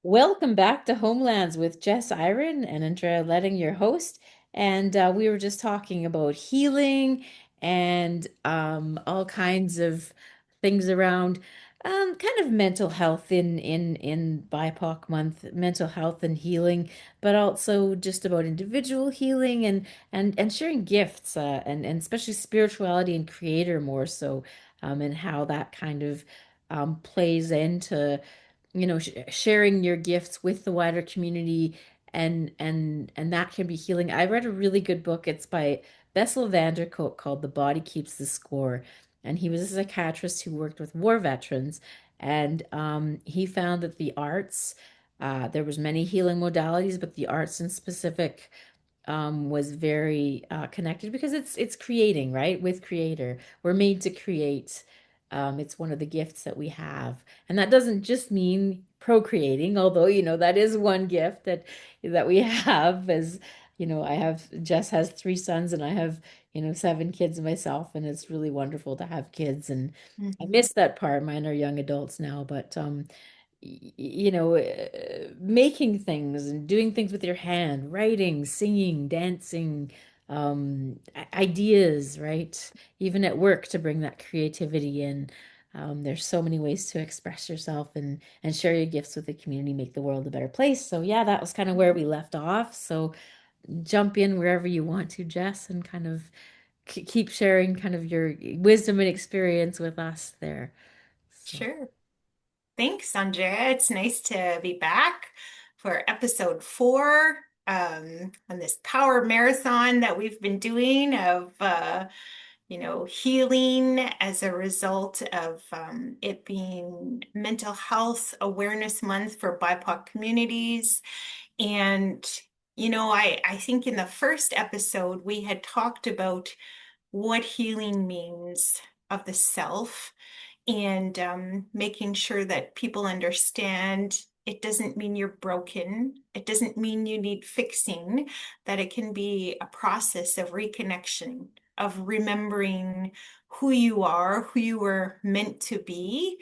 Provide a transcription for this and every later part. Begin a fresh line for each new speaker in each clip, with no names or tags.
Welcome back to Homelands with Jess Iron and Andrea Letting, your host. And we were just talking about healing and all kinds of things around kind of mental health in BIPOC month, mental health and healing, but also just about individual healing and sharing gifts and especially spirituality and creator more so, and how that kind of plays into sharing your gifts with the wider community and that can be healing. I read a really good book. It's by Bessel van der Kolk called The Body Keeps the Score. And he was a psychiatrist who worked with war veterans. And he found that the arts, there was many healing modalities, but the arts in specific was very connected because it's creating, right? With creator. We're made to create. It's one of the gifts that we have. And that doesn't just mean procreating, although, that is one gift that we have as, Jess has three sons and I have, seven kids myself, and it's really wonderful to have kids. And I
Mhm.
miss that part. Mine are young adults now, but making things and doing things with your hand, writing, singing, dancing, ideas, right? Even at work to bring that creativity in. There's so many ways to express yourself and share your gifts with the community, make the world a better place. So yeah, that was kind of where we left off. So jump in wherever you want to, Jess, and kind of keep sharing kind of your wisdom and experience with us there. So.
Sure. Thanks, Andrea. It's nice to be back for episode 4 on this power marathon that we've been doing of healing as a result of it being Mental Health Awareness Month for BIPOC communities. And I think in the first episode we had talked about what healing means of the self and making sure that people understand it doesn't mean you're broken. It doesn't mean you need fixing, that it can be a process of reconnection, of remembering who you are, who you were meant to be,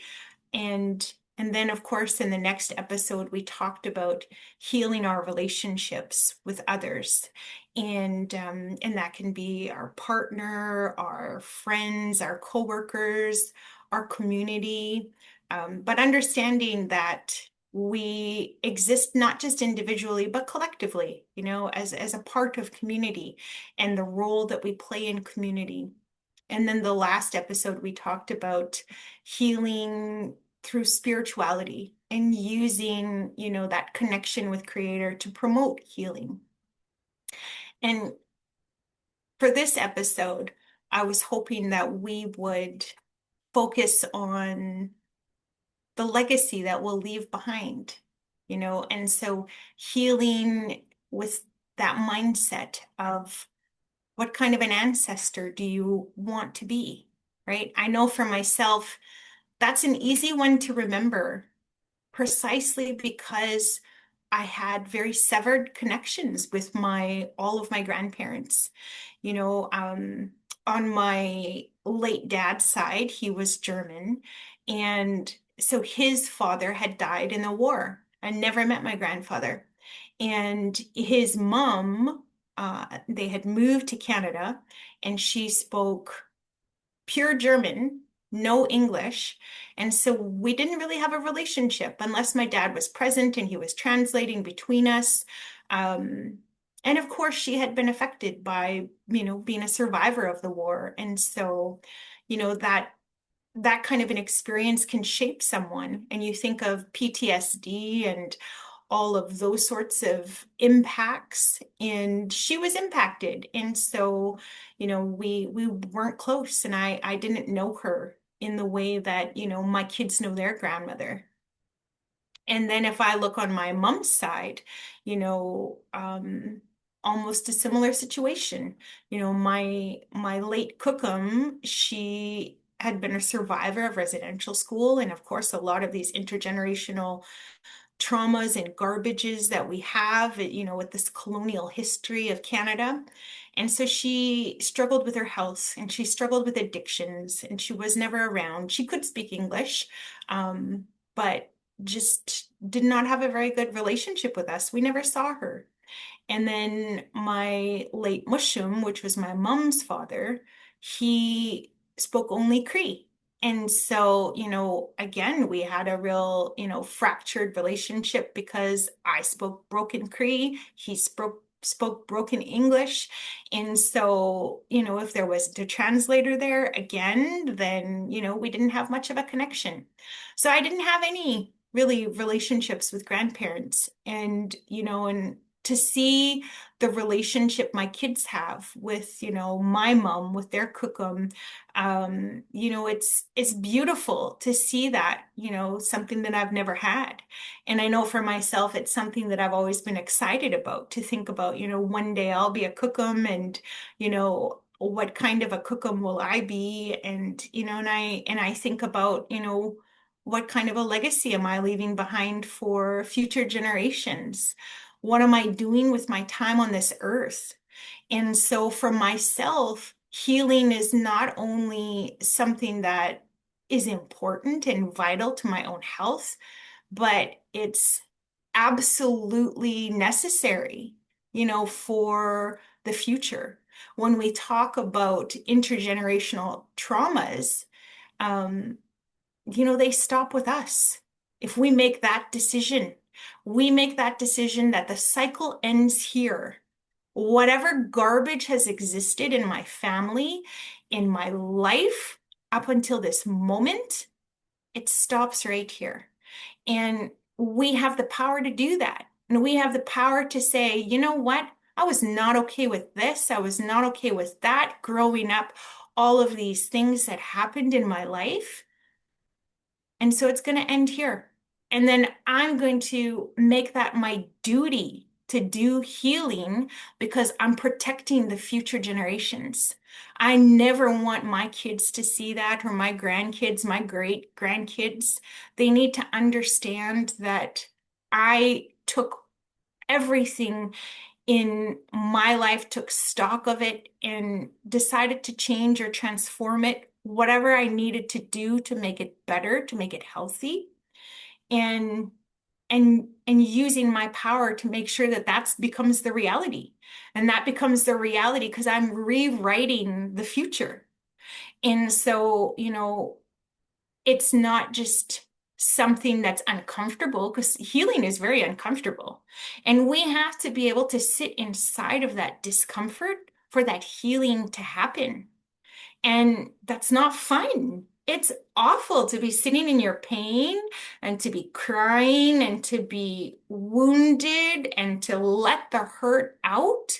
and then, of course, in the next episode, we talked about healing our relationships with others. And that can be our partner, our friends, our coworkers, our community. But understanding that we exist not just individually, but collectively, as a part of community and the role that we play in community. And then the last episode, we talked about healing through spirituality and using, that connection with Creator to promote healing. And for this episode, I was hoping that we would focus on the legacy that we'll leave behind, and so healing with that mindset of what kind of an ancestor do you want to be, right? I know for myself, that's an easy one to remember precisely because I had very severed connections with my all of my grandparents. You know, um, on my late dad's side, he was German, and so his father had died in the war. I never met my grandfather, and his mom, they had moved to Canada, and she spoke pure German, no English. And so we didn't really have a relationship unless my dad was present and he was translating between us. Um, and of course, she had been affected by, being a survivor of the war. And so, that kind of an experience can shape someone. And you think of PTSD and all of those sorts of impacts, and she was impacted. And so, we weren't close, and I didn't know her in the way that, my kids know their grandmother. And then if I look on my mom's side, you know, um, almost a similar situation. My late cookum, she had been a survivor of residential school, and of course, a lot of these intergenerational traumas and garbages that we have, with this colonial history of Canada. And so she struggled with her health and she struggled with addictions and she was never around. She could speak English, but just did not have a very good relationship with us. We never saw her. And then my late Mushum, which was my mom's father, he spoke only Cree. And so, again, we had a real, fractured relationship because I spoke broken Cree, he spoke broken English. And so, if there was a translator there again, then, we didn't have much of a connection. So I didn't have any really relationships with grandparents. And to see the relationship my kids have with, my mom, with their cookum, it's beautiful to see that, something that I've never had. And I know for myself, it's something that I've always been excited about, to think about, one day I'll be a cookum, and, what kind of a cookum will I be? And, and I think about, what kind of a legacy am I leaving behind for future generations? What am I doing with my time on this earth? And so for myself, healing is not only something that is important and vital to my own health, but it's absolutely necessary, for the future. When we talk about intergenerational traumas, um, they stop with us. If we make that decision, we make that decision that the cycle ends here. Whatever garbage has existed in my family, in my life, up until this moment, it stops right here. And we have the power to do that. And we have the power to say, you know what? I was not okay with this. I was not okay with that growing up, all of these things that happened in my life. And so it's going to end here. And then I'm going to make that my duty to do healing because I'm protecting the future generations. I never want my kids to see that, or my grandkids, my great grandkids. They need to understand that I took everything in my life, took stock of it, and decided to change or transform it, whatever I needed to do to make it better, to make it healthy, and using my power to make sure that that becomes the reality. And that becomes the reality because I'm rewriting the future. And so, it's not just something that's uncomfortable, because healing is very uncomfortable. And we have to be able to sit inside of that discomfort for that healing to happen. And that's not fun. It's awful to be sitting in your pain and to be crying and to be wounded and to let the hurt out.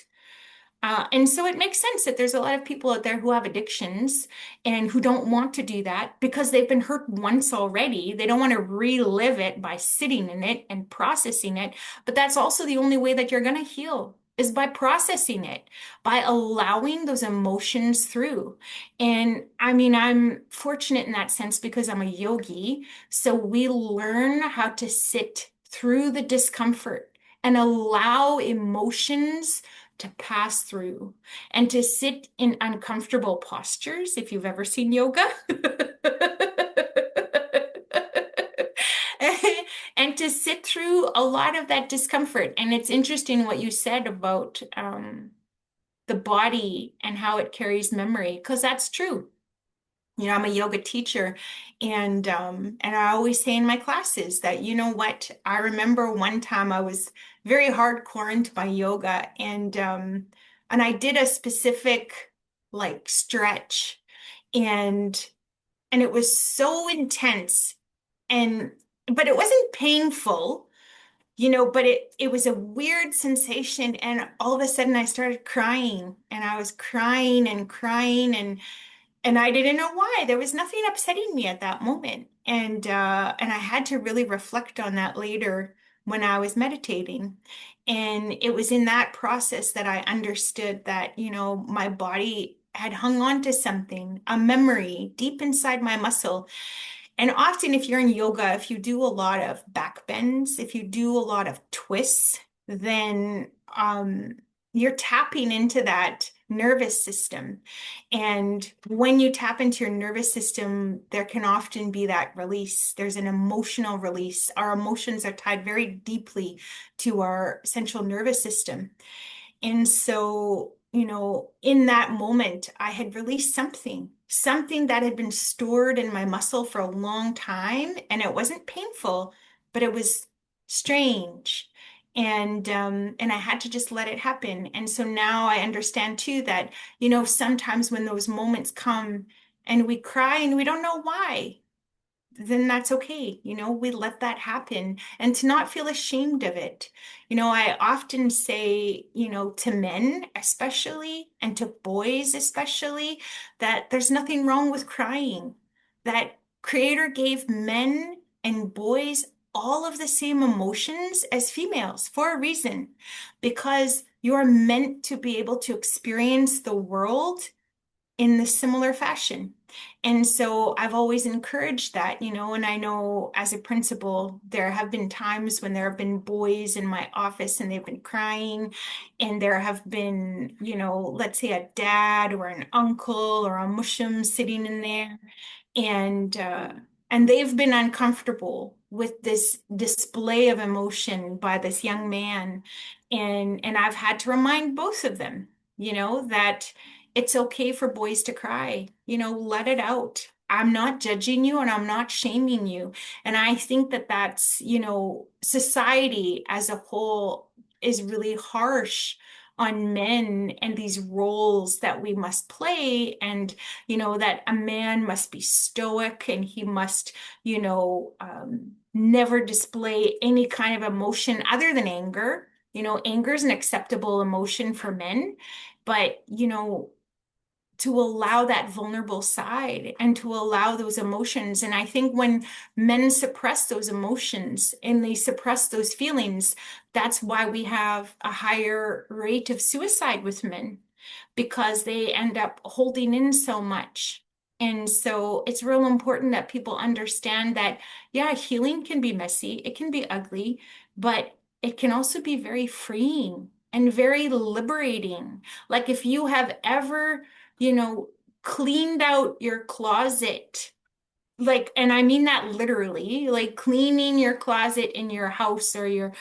And so it makes sense that there's a lot of people out there who have addictions and who don't want to do that because they've been hurt once already. They don't want to relive it by sitting in it and processing it. But that's also the only way that you're going to heal, is by processing it, by allowing those emotions through. And I mean, I'm fortunate in that sense because I'm a yogi. So we learn how to sit through the discomfort and allow emotions to pass through, and to sit in uncomfortable postures, if you've ever seen yoga. And to sit through a lot of that discomfort. And it's interesting what you said about the body and how it carries memory, because that's true. I'm a yoga teacher, and I always say in my classes that, what, I remember one time I was very hardcore into my yoga, and I did a specific like stretch, and and it was so intense, and but it wasn't painful, but it was a weird sensation, and all of a sudden I started crying, and I was crying and crying, and I didn't know why. There was nothing upsetting me at that moment. And I had to really reflect on that later when I was meditating. And it was in that process that I understood that, my body had hung on to something, a memory deep inside my muscle. And often, if you're in yoga, if you do a lot of back bends, if you do a lot of twists, then you're tapping into that nervous system. And when you tap into your nervous system, there can often be that release. There's an emotional release. Our emotions are tied very deeply to our central nervous system. And so, in that moment, I had released something that had been stored in my muscle for a long time. And it wasn't painful, but it was strange. And I had to just let it happen. And so now I understand too that, sometimes when those moments come and we cry and we don't know why, then that's okay. We let that happen and to not feel ashamed of it. I often say, to men especially and to boys especially, that there's nothing wrong with crying. That Creator gave men and boys all of the same emotions as females for a reason, because you're meant to be able to experience the world in this similar fashion. And so I've always encouraged that, and I know as a principal, there have been times when there have been boys in my office and they've been crying, and there have been, let's say a dad or an uncle or a mushum sitting in there, and uh, and they've been uncomfortable with this display of emotion by this young man, and I've had to remind both of them, that it's okay for boys to cry. Let it out. I'm not judging you and I'm not shaming you. And I think that that's, society as a whole is really harsh on men and these roles that we must play, and that a man must be stoic and he must, never display any kind of emotion other than anger. Anger is an acceptable emotion for men, but, to allow that vulnerable side and to allow those emotions. And I think when men suppress those emotions and they suppress those feelings, that's why we have a higher rate of suicide with men, because they end up holding in so much. And so it's real important that people understand that, yeah, healing can be messy, it can be ugly, but it can also be very freeing and very liberating. Like if you have ever, you know, cleaned out your closet, like, and I mean that literally, like cleaning your closet in your house or your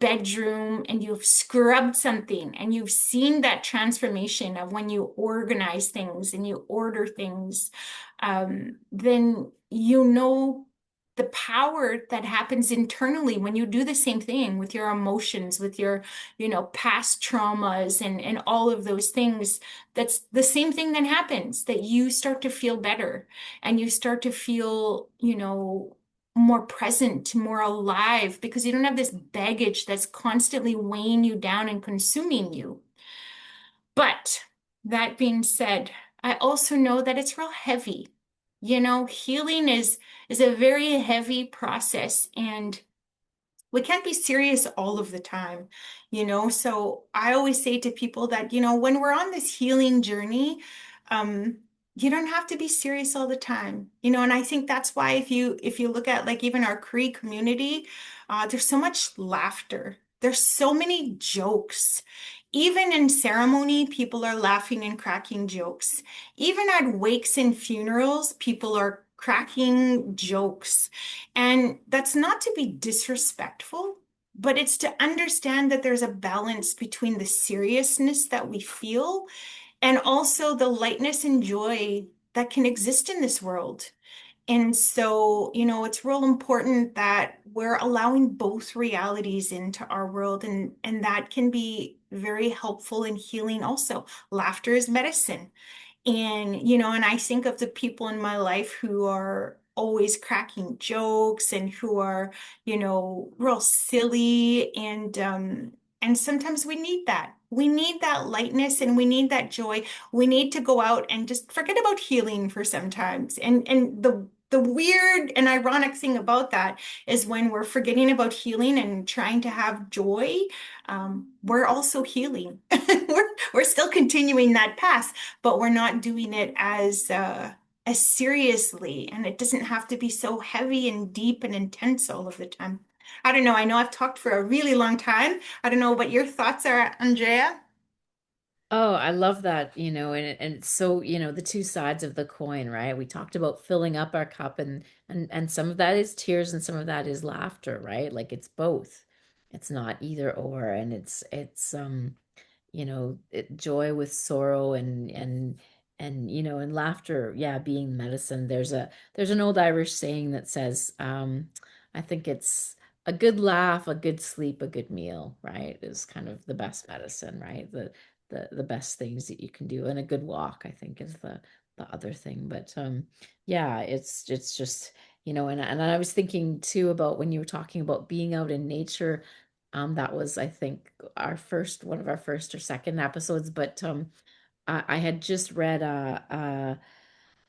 bedroom, and you've scrubbed something and you've seen that transformation of when you organize things and you order things, then the power that happens internally when you do the same thing with your emotions, with your, past traumas and all of those things. That's the same thing that happens, that you start to feel better and you start to feel, more present, more alive, because you don't have this baggage that's constantly weighing you down and consuming you. But that being said, I also know that it's real heavy. Healing is a very heavy process, and we can't be serious all of the time, So I always say to people that, when we're on this healing journey, um, you don't have to be serious all the time, and I think that's why if you look at like even our Cree community, there's so much laughter. There's so many jokes. Even in ceremony, people are laughing and cracking jokes. Even at wakes and funerals, people are cracking jokes. And that's not to be disrespectful, but it's to understand that there's a balance between the seriousness that we feel and also the lightness and joy that can exist in this world. And so, it's real important that we're allowing both realities into our world, and that can be very helpful and healing also. Laughter is medicine. And I think of the people in my life who are always cracking jokes and who are, real silly, and sometimes we need that. We need that lightness and we need that joy. We need to go out and just forget about healing for sometimes. And the weird and ironic thing about that is when we're forgetting about healing and trying to have joy, we're also healing. We're still continuing that path, but we're not doing it as seriously, and it doesn't have to be so heavy and deep and intense all of the time. I don't know. I know I've talked for a really long time. I don't know what your thoughts are, Andrea.
Oh, I love that, and it's so, the two sides of the coin, right? We talked about filling up our cup and some of that is tears and some of that is laughter, right? Like it's both. It's not either or, and joy with sorrow and laughter, yeah, being medicine. There's an old Irish saying that says, I think it's a good laugh, a good sleep, a good meal, right? Is kind of the best medicine, right? The best things that you can do, and a good walk, I think, is the other thing. But yeah, it's just, and I was thinking too about when you were talking about being out in nature. That was, I think, one of our first or second episodes, but I had just read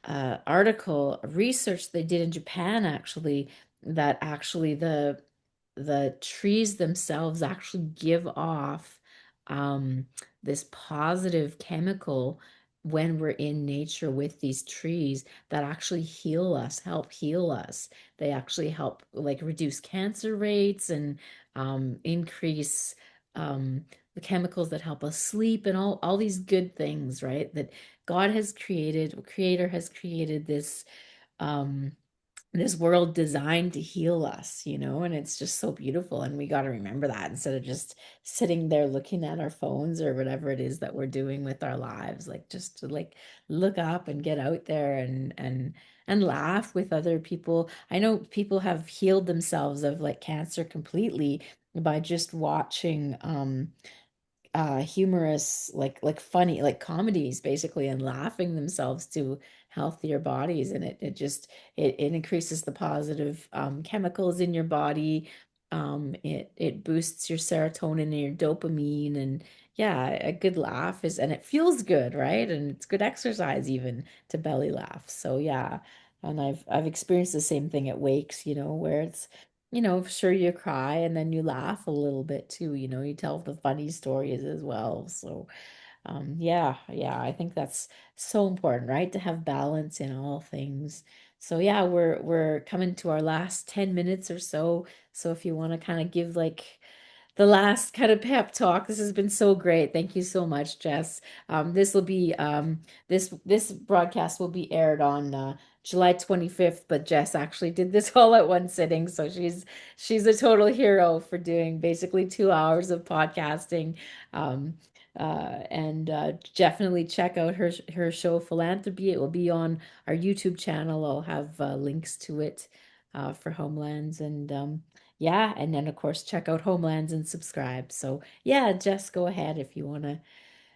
article research they did in Japan actually, that actually the trees themselves actually give off um, this positive chemical when we're in nature with these trees that actually heal us, help heal us. They actually help like reduce cancer rates and increase the chemicals that help us sleep and all these good things, right? That God has created, Creator has created um this world designed to heal us, and it's just so beautiful. And we got to remember that instead of just sitting there looking at our phones or whatever it is that we're doing with our lives, like just to like look up and get out there and laugh with other people. I know people have healed themselves of like cancer completely by just watching humorous, like funny, like comedies basically, and laughing themselves to healthier bodies. And it just it increases the positive chemicals in your body. It boosts your serotonin and your dopamine. And yeah, a good laugh is, and it feels good, right? And it's good exercise even to belly laugh. So yeah. And I've experienced the same thing at wakes, where it's, sure, you cry and then you laugh a little bit too, you tell the funny stories as well. So, yeah, yeah, I think that's so important, right? To have balance in all things. So, yeah, we're coming to our last 10 minutes or so. So, if you want to kind of give like the last kind of pep talk. This has been so great. Thank you so much, Jess. This will be this broadcast will be aired on July 25th, but Jess actually did this all at one sitting, so she's a total hero for doing basically 2 hours of podcasting. Um, and definitely check out her show Philanthropy. It will be on our YouTube channel. I'll have links to it for Homelands and yeah, and then of course check out Homelands and subscribe. So yeah, Jess, go ahead if you want to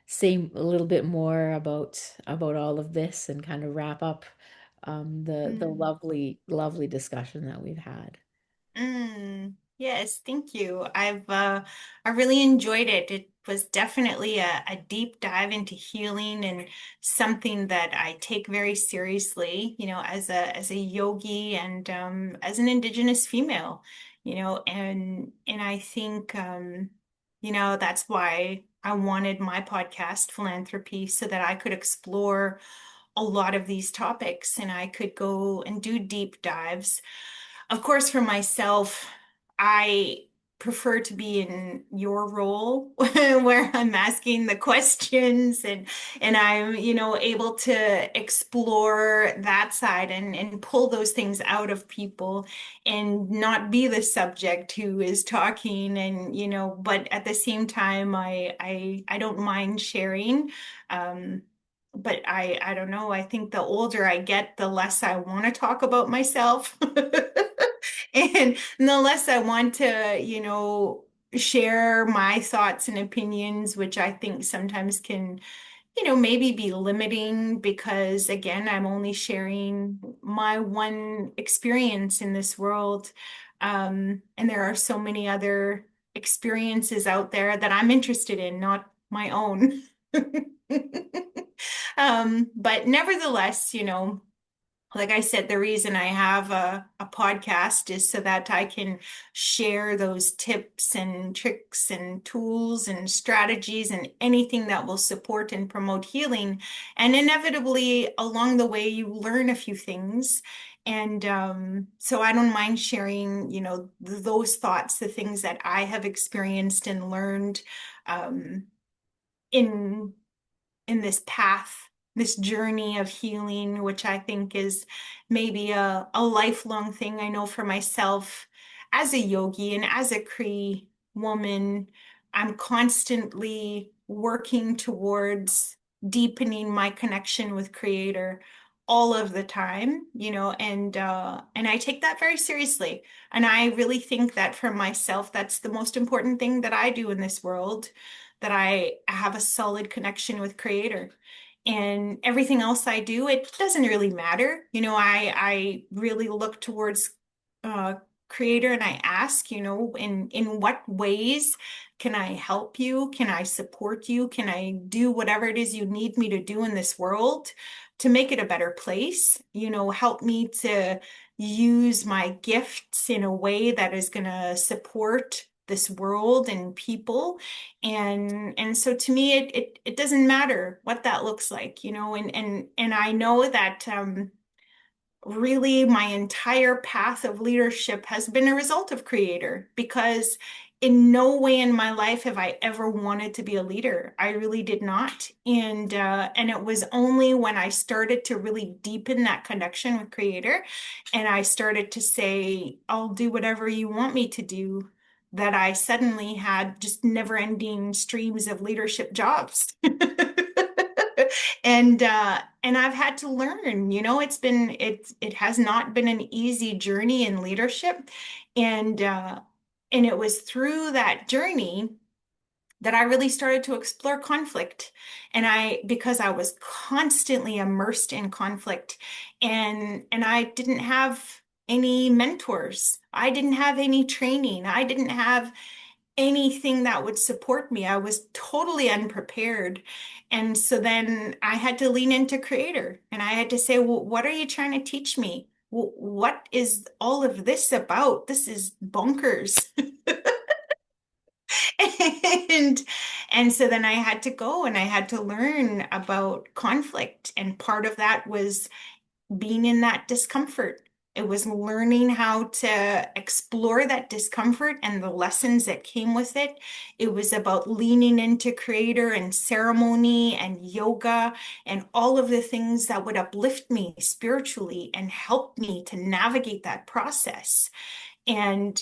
say a little bit more about all of this and kind of wrap up the
Mm.
lovely discussion that we've had.
Yes, thank you. I really enjoyed it. It was definitely a deep dive into healing and something that I take very seriously, as a yogi and as an Indigenous female, and I think that's why I wanted my podcast, Philanthropy, so that I could explore a lot of these topics and I could go and do deep dives. Of course, for myself, I prefer to be in your role where I'm asking the questions and I'm, able to explore that side and pull those things out of people and not be the subject who is talking and, but at the same time I don't mind sharing. But I don't know. I think the older I get, the less I want to talk about myself. And the less I want to, share my thoughts and opinions, which I think sometimes can, maybe be limiting because, again, I'm only sharing my one experience in this world. And there are so many other experiences out there that I'm interested in, not my own. But nevertheless, like I said, the reason I have a podcast is so that I can share those tips and tricks and tools and strategies and anything that will support and promote healing. And inevitably, along the way, you learn a few things. And so I don't mind sharing, those thoughts, the things that I have experienced and learned um, in in this path, this journey of healing, which I think is maybe a lifelong thing. I know for myself as a yogi and as a Cree woman, I'm constantly working towards deepening my connection with Creator all of the time, and I take that very seriously. And I really think that for myself, that's the most important thing that I do in this world, that I have a solid connection with Creator. And everything else I do, it doesn't really matter. I really look towards uh, Creator, and I ask, in what ways can I help you? Can I support you? Can I do whatever it is you need me to do in this world to make it a better place? Help me to use my gifts in a way that is going to support this world and people. And so to me, it doesn't matter what that looks like, and I know that really my entire path of leadership has been a result of Creator, because in no way in my life have I ever wanted to be a leader. I really did not. And it was only when I started to really deepen that connection with Creator, and I started to say, I'll do whatever you want me to do, that I suddenly had just never-ending streams of leadership jobs. And I've had to learn, it has not been an easy journey in leadership. And it was through that journey that I really started to explore conflict. Because I was constantly immersed in conflict, and I didn't have any mentors. I didn't have any training. I didn't have anything that would support me. I was totally unprepared. And so then I had to lean into Creator, and I had to say, well, what are you trying to teach me? What is all of this about? This is bonkers. And and so then I had to go and I had to learn about conflict. And part of that was being in that discomfort. It was learning how to explore that discomfort and the lessons that came with it. It was about leaning into Creator and ceremony and yoga and all of the things that would uplift me spiritually and help me to navigate that process. And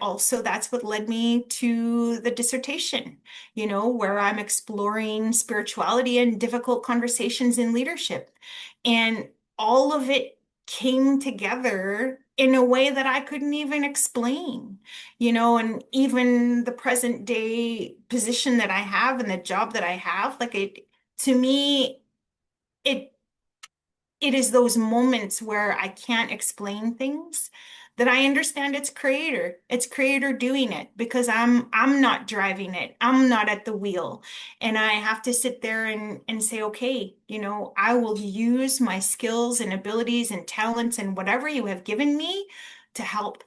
also that's what led me to the dissertation, where I'm exploring spirituality and difficult conversations in leadership. And all of it came together in a way that I couldn't even explain, and even the present day position that I have and the job that I have, like to me, it it is those moments where I can't explain things, that I understand it's Creator. It's Creator doing it, because I'm not driving it. I'm not at the wheel. And I have to sit there and say, okay, I will use my skills and abilities and talents and whatever you have given me to help,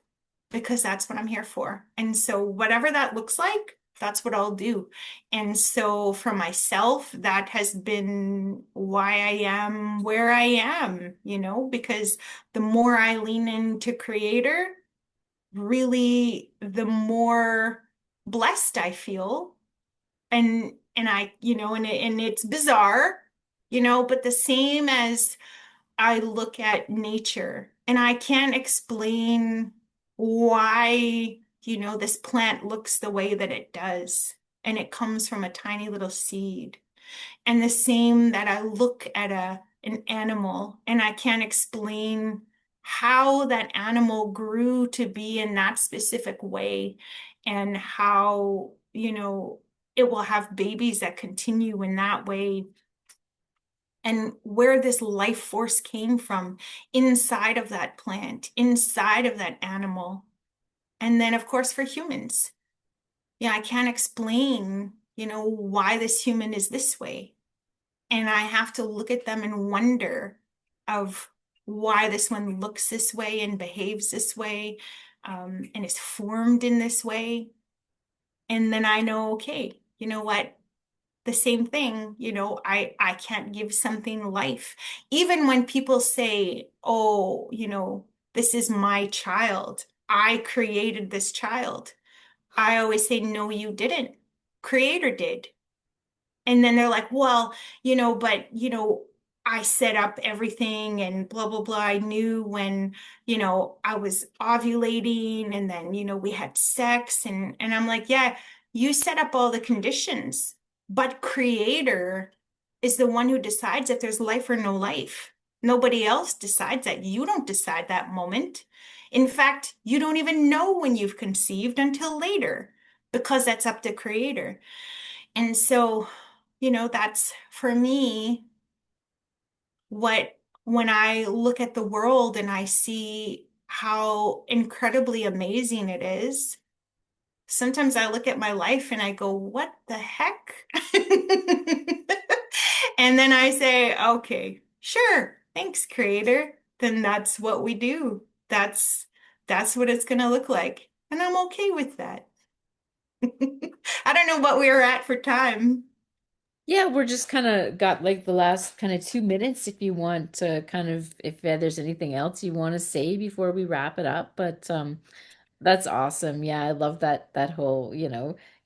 because that's what I'm here for. And so whatever that looks like, that's what I'll do. And so for myself, that has been why I am where I am, because the more I lean into Creator, really the more blessed I feel. And I, and it's bizarre, but the same as I look at nature and I can't explain why, this plant looks the way that it does. And it comes from a tiny little seed. And the same that I look at an animal and I can't explain how that animal grew to be in that specific way, and how, it will have babies that continue in that way, and where this life force came from inside of that plant, inside of that animal. And then, of course, for humans, yeah, I can't explain, why this human is this way. And I have to look at them and wonder of why this one looks this way and behaves this way, and is formed in this way. And then I know, okay, you know what? The same thing, I can't give something life. Even when people say, oh, this is my child, I created this child, I always say, no, you didn't. Creator did. And then they're like, well, but, I set up everything and blah, blah, blah. I knew when, I was ovulating and then, we had sex and I'm like, yeah, you set up all the conditions, but creator is the one who decides if there's life or no life. Nobody else decides that. You don't decide that moment. In fact, you don't even know when you've conceived until later because that's up to creator. And so, that's for me what, when I look at the world and I see how incredibly amazing it is, sometimes I look at my life and I go, what the heck? And then I say, okay, sure, thanks, creator. Then that's what we do. That's what it's gonna look like. And I'm okay with that. I don't know what we were at for time.
Yeah, we're just kind of got like the last kind of 2 minutes if you want to kind of if there's anything else you want to say before we wrap it up. But that's awesome. Yeah, I love that whole,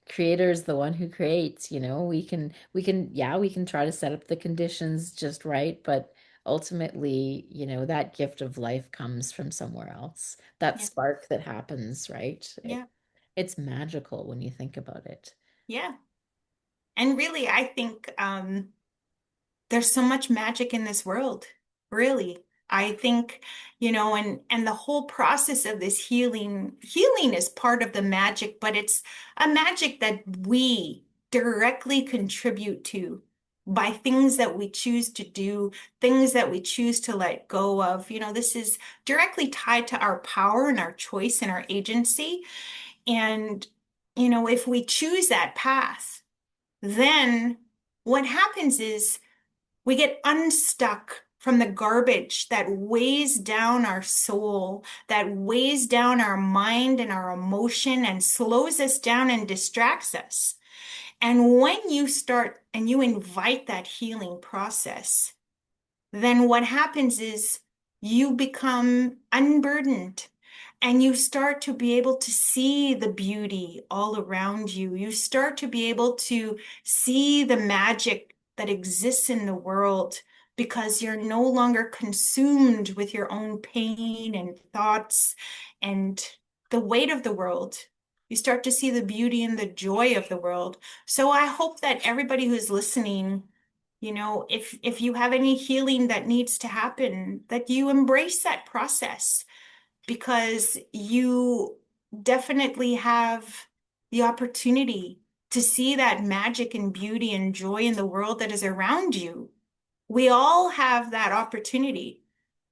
creator is the one who creates, yeah, we can try to set up the conditions just right, but ultimately, that gift of life comes from somewhere else. That
Yeah,
spark that happens, right?
yeah,
It's magical when you think about it.
yeah. And really, I think there's so much magic in this world, really. I think, and the whole process of this healing is part of the magic, but it's a magic that we directly contribute to by things that we choose to do, things that we choose to let go of. This is directly tied to our power and our choice and our agency. And, if we choose that path, then what happens is we get unstuck from the garbage that weighs down our soul, that weighs down our mind and our emotion and slows us down and distracts us. And when you start and you invite that healing process, then what happens is you become unburdened and you start to be able to see the beauty all around you. You start to be able to see the magic that exists in the world because you're no longer consumed with your own pain and thoughts and the weight of the world. You start to see the beauty and the joy of the world. So I hope that everybody who's listening, if you have any healing that needs to happen, that you embrace that process because you definitely have the opportunity to see that magic and beauty and joy in the world that is around you. We all have that opportunity,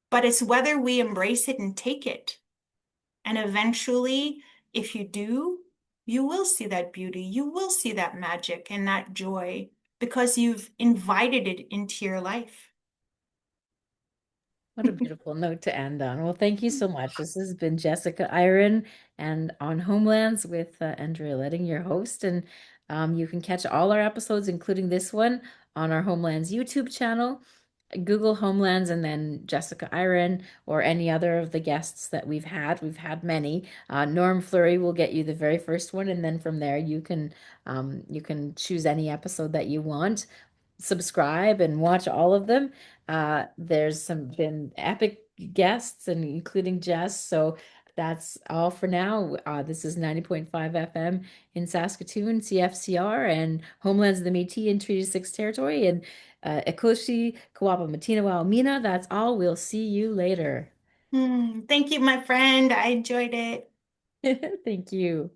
but it's whether we embrace it and take it. And eventually, if you do, you will see that beauty, you will see that magic and that joy because you've invited it into your life.
What a beautiful note to end on. Well, thank you so much. This has been Jessica Iron and on Homelands with Andrea Letting, your host. And you can catch all our episodes, including this one, on our Homelands YouTube channel. Google Homelands and then Jessica Iron or any other of the guests that we've had. We've had many. Norm Flurry will get you the very first one, and then from there you can choose any episode that you want, subscribe and watch all of them. There's some been epic guests and including Jess. So that's all for now. This is 90.5 FM in Saskatoon, CFCR, and Homelands of the Métis and Treaty 6 territory, and Ekoshi, Kawapa, Matina, Mina. That's all. We'll see you later.
Thank you, my friend. I enjoyed it.
Thank you.